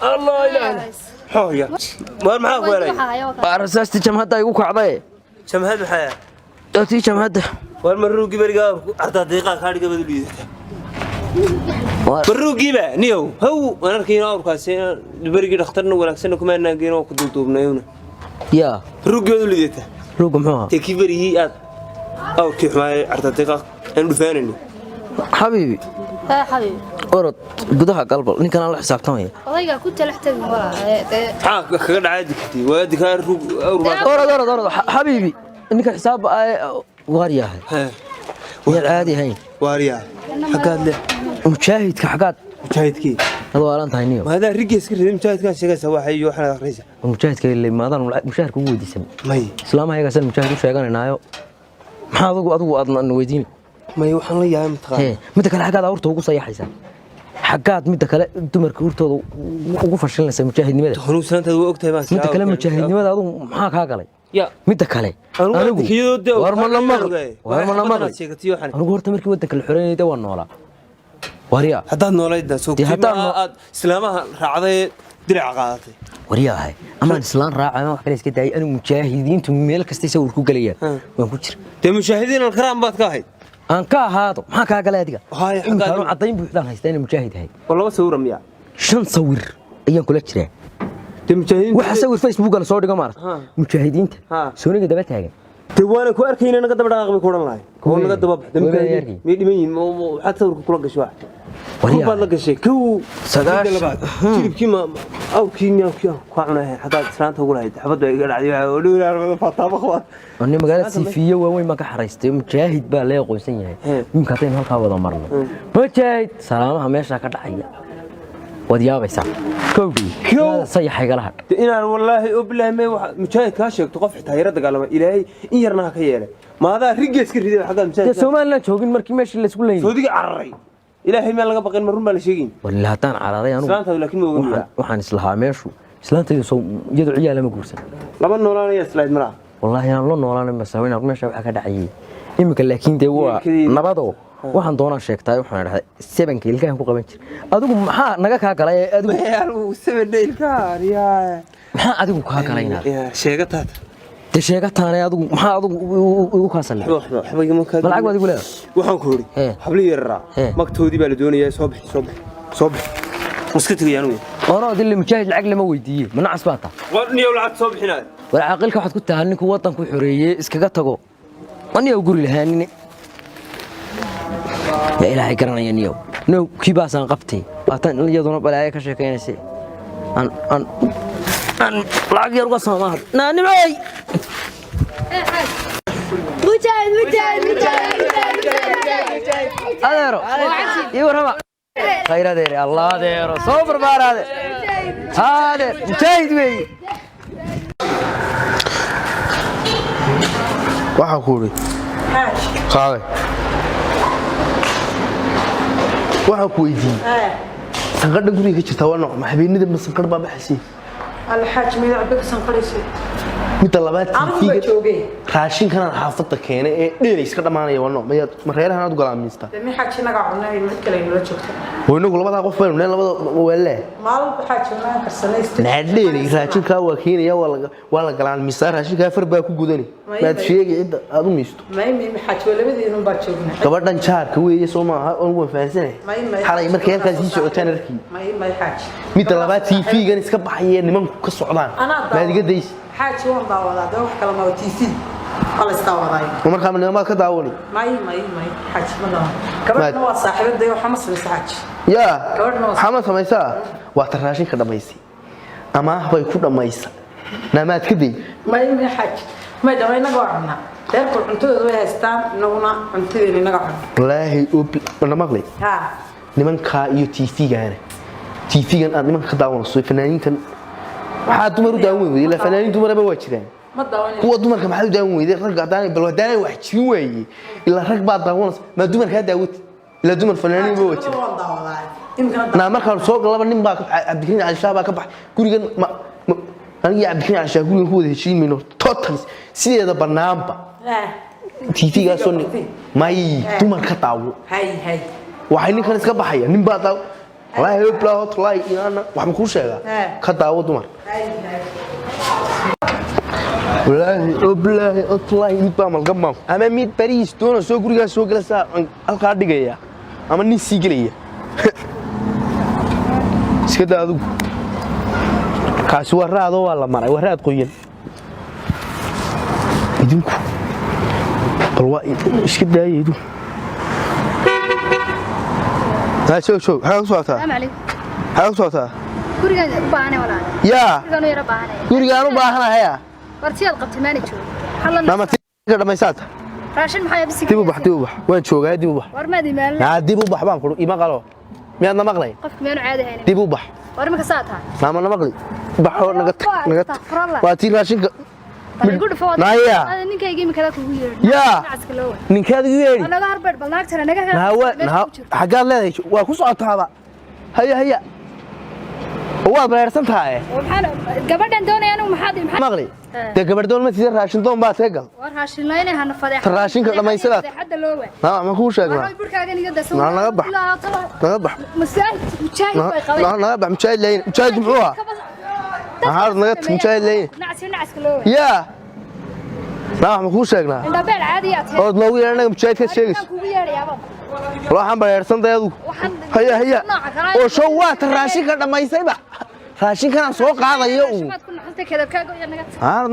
الله إله حويا ما معك ولا رساستي جمهد يقولك عضاي جمهد الحياة تأتي جمهد والمروقي برجع أربع دقيقة خارج بدو ليه مروقي بقى نيو هو أنا كينا أوركاسين برجع اخترنا ولا كسرنا كمان نجينا وكدوتو بنيونا يا مروقي بدو ليه روق معها تكيف بريه أو كيف معي أربع دقيقة أنا فانني حبيبي حبيبي أرد قدها قلب إني كان الله حساب تمام والله كنت لحتى ورا كذا عادي كتير وادي كان أرد حبيبي إني كان حساب وارياه ويا عادي هين وارياه حقاد له مشاهد كحقاد مشاهد كي هذا ولا أنت هينيو هذا رجس كده مشاهد كان شيء سوا حي وحنا رئيسه مشاهد كي اللي ما ظن مشاهد كود يسمى ماي سلام هيك سلم مشاهد وش هيك أنا نايو ما أضو أضنا إنه يديني ماي وحنا لي يا متخيل متى كان حقاد أورته وقص أي حساب حقاد متى كلا دمر كورته وقفش لنا سمي مشاهد نمدا هنو سنة وقتها بس متى كلام مشاهد نمدا أضو محاك هاقلي يا متى كلا أنا كيو وارمنا ما أنا قلت مركي ودك الحرين ده والنولا وريا هذا النولا ده سوق هذا سلامة رعدة درع قاطي وريا هاي أما الإسلام راعي ما حكيت كده أنا مشاهدين تميلك استيسوا الكوكلية وانكشر المشاهدين الكرام بعد كاهي أنك هذا ما كاقلا ديك هاي كانوا عطين بوحدان هايستين المشاهد هاي والله صورة مياه شن صور أيام كلها كشرة المشاهدين وحسوي فيسبوك أنا صور مارس مشاهدين سوني قد بتهاجم توانا كواركين أنا قد بدأ كورن لاي كون قد بب مين حتى صور كل قش واحد وريا كل قش كو سداش كيف كيما أو كيميا كيا قاعنا حتى سنة تقول هاي حبض على ولو فطابة خوا أنا مقالة سيفية وين ما كحرست مشاهد بقى لا يقول سنية يمكن كاتين هالكا وضع مرنا مشاهد سلام هميش راكد حيا وديا بيسا كودي صيح حاجة لها إنا والله أبله ما مشاهد كاشك تقف حتى يرد قال ما إلهي إن يرناها كياله ما هذا رجس كريدة حاجة مشاهد سوما لا شوقين مركي ماشي اللي سقولين سودي عرّي إلهي ما لقى بقى المرون ما لشيء ولا هتان عرّي أنا سلامته لكن ما وحن إسلها ماشوا سلامته يسوم يدعو عياله ما قرسن لما نورانا يسلاد مرا والله أنا الله نورانا بس هوين أقول ماشي حاجة دعية إمك لكن ده هو نبضه waxaan doonaa sheegtay waxaan dhahay 7 ilkaan ku qaban jir adigu maxaa naga ka galay adigu 7 ilkaan yaa maxaa adigu ka galayna sheegataad de sheegataanay adigu maxaa adigu ugu kaasanay waxba ma ka lacag adigu leeyahay waxaan ku hori habli yaraa magtoodii baa la doonayaa soo bix muskatiga yaanu oro dilli mujaahid lacag lama weydiiyay mana casbaata warniyo lacag soo bixinaa wala aqalka waxaad ku tahay ninku wadanku xoreeyay iskaga tago waniyo guri lahaanine يا إلهي كرنا ينيو نو كيباس أنا قبتي أتن يدونا بلاي كشيء كينسي أن لاقي أرقى سامار ناني معي مجاهد أديرو يورما خير أديري الله أديرو صبر بار هذا مجاهد وي واحد كوري خالي waxaan ku weydiiyay sanqadha guriga ka jirta waa nooc ma habeenada ma sanqadh baa baxaysi alxaaj mid abka sanqadhaysi mid labaad tiiga raashin kana xaafadda keenay ee dheelay iska dhamaanaya waa nooc ma reerahan aad galaamiista mi xaaj naga cunay mid kale inoo joogto waynagu labada qof baynu neen labada weelle maal xaaj ma karsanaysto naadheelay raashin ka waa keenaya waa la galaamiista raashin ka far baa ku gudani maad sheegay cid aad u miisto may xaaj walabadeenu baa joognaa gabadhan jaarka weeye Soomaha oo waan fahansanay xalay markay halkaas ii socotaan arkii may xaaj mid labaad TV-gan iska baxay nimanku ka socdaan maadiga days حاج وان داودا ده wax kala ma TV wala istaawaday marka ma ka daawani may حاج ma daawan gabadhna waa saaxiibada waxa ma samaysaa حاج ya xama samaysaa waa taraashin ka dhameysay ama way ku dhameysay namaad ka day may حاج ma dawayna go'ana deerku cuntadooda way haystaan naguna cuntadeena naga cun wallahi wala maqlay ha nimanka iyo TV-gan aad nimanka ka daawanayso fanaaniintan waxaa dumar u daawan weeyay la fanaaniin dumaraba waa jiraan ma daawan kuwa dumarka maxay u daawan weeyay rag hadaan bal wadaan wax jirin weeyay ila rag baa daawanaysa ma dumarka daawad ila dumar fanaaniin waa jiraan na marka soo galaba nin baa Cabdikariin Calishaa baa ka bax gurigan aniga Cabdikariin Calishaa gurigan ku wada heshiimino total sideeda banaanba TV-ga soo may dumarka daawo hay waxay ninkan iska baxaya nin baa daaw والله هبلا هطلعي أنا وحنا كل شيء كذا ودمر والله هبلا هطلعي نبام الجمام أما ميت باريس تونا سوقريا سوق لسا القارد جاية أما نسي جلية سكدا أدو كاسو وراد والله مرة وراد قوين يدوك الواي سكدا يدو ها شو هاو صوتها السلام عليكم هاو صوتها guriga u baahanay walaal يا guriga yara baahanay guriga aan u baahanahay ya wartiyad qabtay maana joogo hallan nama tii dhamaysaata raashin maxay bisi dib u bax waan joogaa dib u bax war ma diimaan yaa dib u bax baan ku ima qalo miyaad na maqlay qofka meenu caadi hayna dib u bax war ma ka saata nama na maqlay baxo naga waa tii raashinka bal gud fawad Naya. hada ninkayga imika kugu yeedhay Ya. nacaska loo ninkaad igu yeedhi naga harbeed bal naagtana naga naawa xagaad leedahay waa ku socotaaba haya waa beersan tahay waxaan gabadhan doonayaan maxaad maqlay de gabadhoon ma sidii raashin doon baa tegal war raashin laynay hana fadeex raashinka dhamaysada hadda loo waa nama ma ku sheegnaa war burkaaga niga daso naga bax masaahid mujaahid bay qabay naga bax mujaahid leeyin mujaahid muxuu ah هذا نقط مشاهد لي نعس كلوه يا ما كو شيغنا انت بيل عاديات oo noogu yeeranay mujaahid ka sheegis kugu yeerayaaba waxaan bareersan dayadu haya oo soo waa raashinka dhamaysayba raashinkan soo qaadayo uu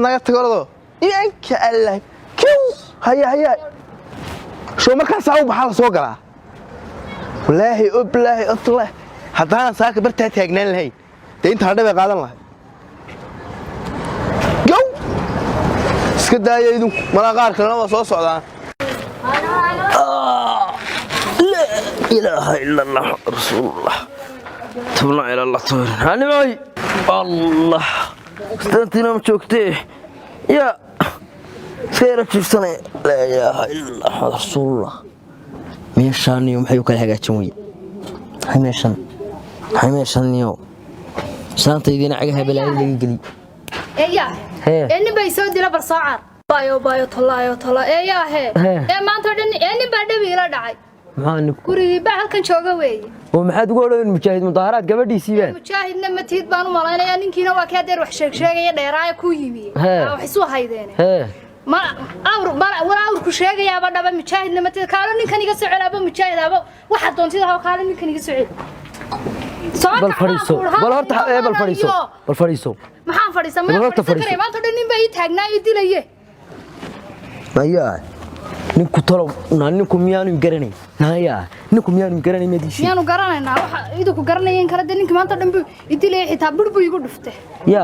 naga tagordo iinka allah kiw haya soo markaa saa u baxaa soo galaa wallaahi oblaahi atlah hadaan saaka bartaa taagnaan lahayn inta hadaba qaadan lahayd iska daayaydu mala qaar kalena waa soo socdaan la ilaaha illa allah rasuulullah tubna ila allah toor hanimay allah stantina ma joogtee ya seera jifsane la ilaaha illa allah rasuulullah meeshaan iyo maxay kala hagaajin way meeshaan iyo saantaydina cagaha balaayay laga gali إني بيسود لا برصاعر بايو طلا يا هي ما أنت ودني إني بعد بيلا داعي ما كوري بعد كان شوقة وين ومحد يقولون مشاهد مظاهرات قبل يسيبان مشاهد لما تيتبان ومالنا يعني كنا وكادر وحشك شيء ديراي كويمي أو حسوا هيدين ما ولا كشيء يا بابا مشاهد لما تكالون كان يقص على أبو مشاهد أبو واحد دون تيجي كالون كان يقص على بالفريسو maxaan fadhiisan ma fadhiisan maanta nin bay taagnaa dilaye naya ninku tolo ninku miyaanu garanay madisi miyaanu garanaynaa waxa idinku garanayeen kala ninka maanta dhan buu idilay xitaa burbu igu dhuftay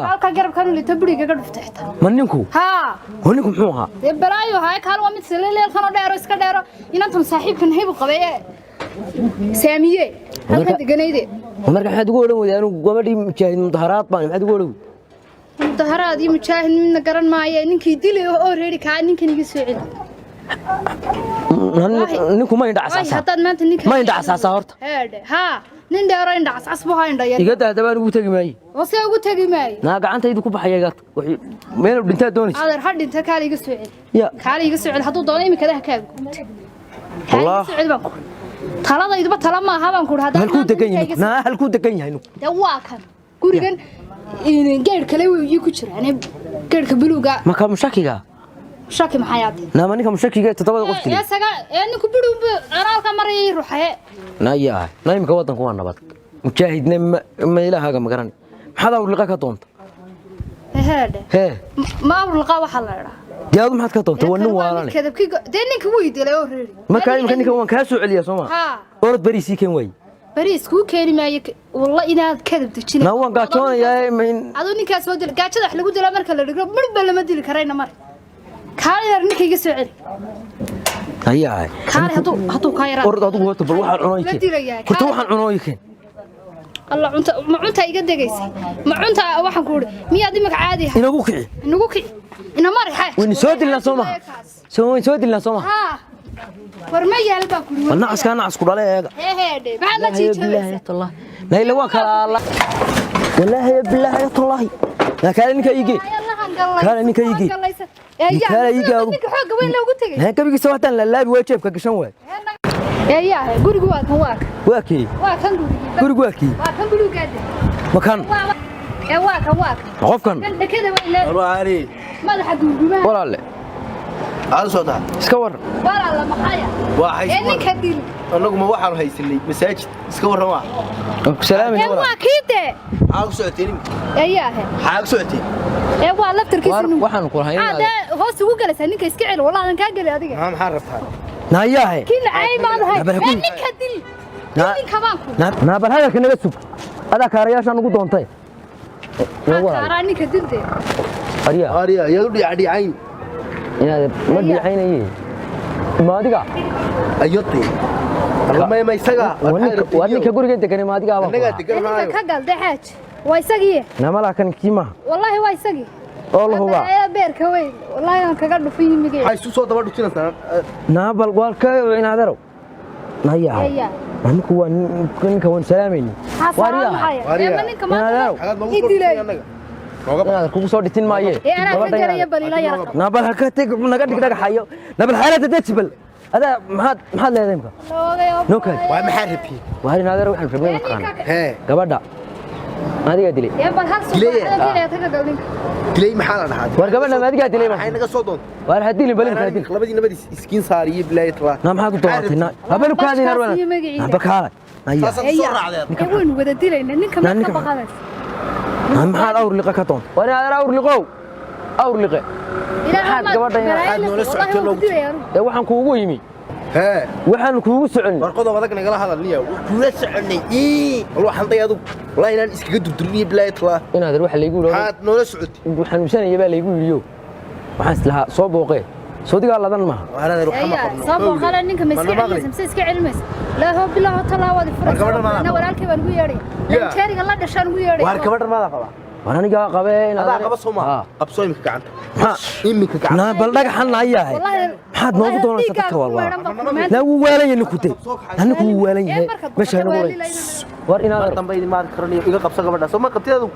halka garabkan lita buriga ga dhuftay xitaa ma ninku ha ninku muxuu ahaa ee balaayo hay kaal waa mid saleel kan oo dheero iska dheero inantan saaxiibkan hayb qabay saamiye halka deganayde marka xad ugu oran wadaan gabadhii mujaahid mudaharaad baan maxad ugu oran mudaharaad iyo mujaahid midna garan maayo ninkii dilay oo reeri ka ninkan iga soo celi ninku ma indha asaasa horta ha nin dheero indha asas buu haa indha yar iga daadabaan ugu tagi maayo wase ugu tagi maayo naa gacantaydu ku baxay eegad meel dhintaa doonaysa adeer ha dhinta kaal iga soo celi kaal iga soo celi hadduu doono imika dah kaaga gubtay Allah soo celi baan ku taladayduba tala ma aha baan ku hadaa halku degan yahay de waa kan gurigan geed kale uu ku jira yani geedka buluuga ma ka mushakiga shaki maxayaad nama ninka mushakiga todobada qof kale isaga ninku buluuga araalka maray ruuxay naya naymka wadanku waa nabad mujaahidna ma ilaahaga ma garan maxaad awrliqa ka doonta ma awrliqa waxa la yiraahdaa diyaad maxaad ka doonta waa nin waalane de ninka wuu dilay oo reeri marka ninka waan ka soo celiya Soomaa orod bariisi keen way bariis ku keeni maayo والله inaad kadib dajinay na waan gaajoonayaa adu ninkaas soo dil gaajada wax lagu dilaa marka la dhigo midba lama dili karayna mar kaaliyar ninkayga soo celi hayaa kaali hadu ka yaraa orod adu wato bal waxaan cunooyeen kurta waxaan cunooyeen الله cunta iga dagaysay ma cunta waxaan ku uri miyaad imika caadi ah inagu kici ina marixay wayna soo dilna Soomaa ha warma yaalba ku uri wana askana asku dhalay eega maxaa la jiijay Allah nayla waa kala Allah wallahi billahi Allah ya kale ninka igi kale ninka igi ninka xoog weyn loogu tagay ha gabiga soo tan la laabi waa jeebka gashan way يا قولي واك واكي واكن قولي واكي واكن بلو قاده مكان يا واك qofkan كده ولا رواري ما حد يقول walaale هذا صوتها iska war ولا لا محايا واحد انك هديل anagu ma waxaan haysanay masaajid iska waran waa ku salaamay يا واكيده xaaq socoteen يا xaaq socoteen يا waa laftarkiisa waxaan ku lahayn hada hoos ugu galaysa ninka iska ceel wallahi aan ka galay adiga ma maxaa rabtaa naayahay kina ay ma lahay ninka hadil ninka baanku naabal hadalka naga sug adaa kaarayaashan ugu doontay kaara ninka dilde ariya yadu dhicayeen inaad ma diixaynayay ma adiga ayote ma isaga waa ninka guriga degan ma adiga aba anaga degan maayo ka galde xaaj waa isagii namala kan kiima wallahi waa isagii oo la huba ee beerka weyn wallahi aan kaga dhufay migay hay soo daba dhutinaysan naabal walka inaadaro naayahay anku waa ninka waan salaamayni wariya ninka ma idilay inaad kugu soo dhitin maaye ana ka galaya balila yar naabal halka tag naga dhig dhagaxayo naabal xaalada dajbal ada maxaad leedahay imka nokay waa maxaa rabti waa inaadaro waxaan rabnay maqaan he gabadha adiga dilay ya bal hal soo dilay taga galin dilay maxaa la dhahaa war gabadha ma adiga dilay waxay naga soo doon war hadii balin hadii labadii nabadii iskiin saariye bilaaytwa na maxaad u doonatina habal ka hadina rawna haba kaala ayya soo raacdeen weyn wada dilayna ninka ma ka baqaday maxaad awr liqa ka toon war awr liqow awr liqe ilaa gabadha aad noola socotay loo ee waxaan kuugu yimi he waxaan kuugu socon warqado wadag nagala hadalniya kuula soconay waxaan dayadu wallahi inaan iskaga durduriye bilaaytwa inaad wax leeygu loo aad noola socotay waxaan usanayay baa leeygu yiriyo waxaan islaha soo booqee soodiga ladan ma waana ruuxa soo booqala ninka miskiin iska cilmis la hoo bilaha talaawadi furana walaalkii baan ugu yeeray lan jeeriga la dhashaan ugu yeeray war gabadha maada qaba war aniga qabee inaad qaba Soomaa qabso imika gacanta imika gacanta na bal dhagaxan ayahay maxaad noogu doonaysaa dadka walaa la wuu waalan ku tay anigu wuu waalan yahay meesha nagu war inaad dambaydi maar karaniyo iga qabso gabadha soo ma qabteedu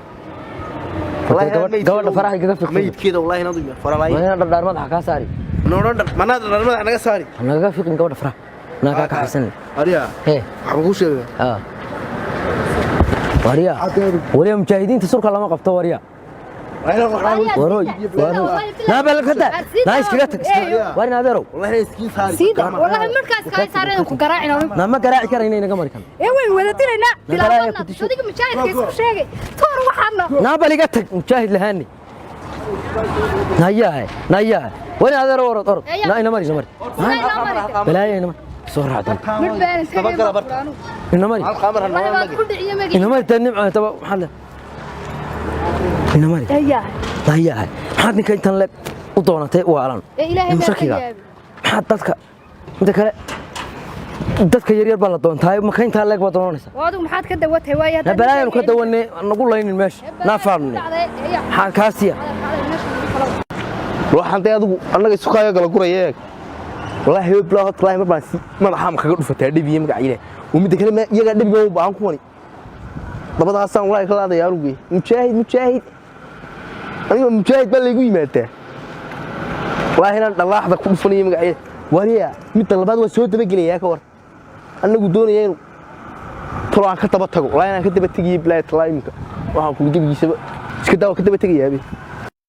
gabadha faraha iga fiiqay meydkeeda wallahi inaad u faralay ma dhar madaxa ka saari noodhan manada dhar madaxa naga saari naga fiiqin gabadha faraha naga ka xasan ariya waxa ku sheegay wariya wariya mujaahidiinta surka lama qabto wariya waroy na bal kada na iskaga tag warina adeero wallahi iskiin saari sida wallahi markaas ka saareen ku garaacina na ma garaaci karayna inaga mari kan way wada dilayna bilaabana sodiga mujaahidka isku sheegay toor waxaana na bal iga tag mujaahid lahani naya warina adeero orod na ina mari balaaya ina mari soo raacday mid baan iska galabarta ina mari qamar ina mari tannim taba maxal ina mari naya maxaad ninka intan leeg u doonatay waalan mushakiga maxaad dadka yaryar baa la doontaa ma inta leeg baa doonaysa waadu maxaad ka dawatay waaya balaayanu ka dawanay nagu laynin meesha naafaarnay maxaan kaasiya waxaan tay adigu annaga isu kaaga gala gurayee والله هو بلا طلع ما بس ما رحم خجل فتاة دبي يمك عيله ومدة كلمة يجا دبي ما بعمر كوني طبعا أصلا والله خلاص يا ربي مشاهد أنا مشاهد بلا يقول ماته والله هنا الله حذا كل فني يمك عيله وهي مثل البعض وسود بيجي يا كور أنا قدون ينو طلع كتبت تقول والله أنا كتبت تجي بلا طلع يمك وهم كل دبي يسبب كده وكتبت تجي يا بي